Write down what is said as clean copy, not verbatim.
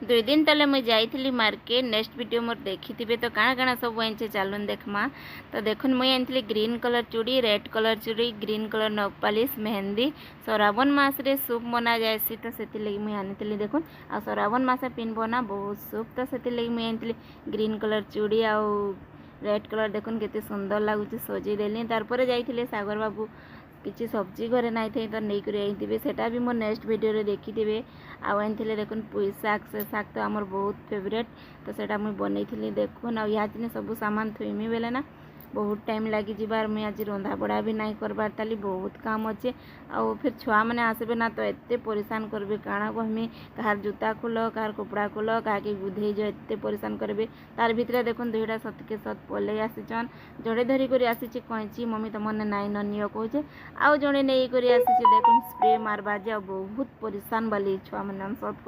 दुई दिन तले मुझे जाइली मार्केट नेक्स्ट वीडियो मोर देखी तो काଣା काଣା सब आनी चलून देखमा। तो देखुन मुई आनी ग्रीन कलर चूड़ी, रेड कलर चूड़ी, ग्रीन कलर नख पालिश, मेहंदी। श्रावण मास रे शुभ मना जाएसी तो से मुई आनी देखुन आ श्रावण मास पिनब ना बहुत शुभ तो से मुई आनी ग्रीन कलर चूड़ी आ रेड कलर देखुन केते सुंदर लगुच सजई देली। तारपर जाइए सागर बाबू किसी सब्जी घरे नाई थे तो नहीं करेंगे सेटा भी मोर नेक्स्ट वीडियो रे देखी आनी देखुन पुई शाग से शाग तो आमर बहुत फेवरेट तो सेटा मुई बनई देखुन आने सब सामान थुईमी बेले ना बहुत टाइम लगी जीवार मुई आज रंधा बड़ा भी नहीं करबार ताली बहुत काम अच्छे आउ फिर छुआ मैंने आसबे ना तो एत्ते परेशान करबे काଣା कहमी कहार जूता खोल कहार कपड़ा खोल क्या बुधे जो एत्ते परेशान करबे। तार भितर देखुन दुईटा सतके सत पलई आसीचन जड़े धरी कर आसी कैंची मम्मी तो मन नाई नियो कहे आउ जड़े नहीं कर आसी देखुन स्प्रे मारबा जे बहुत परेशान बाली छुआ मैंने सब।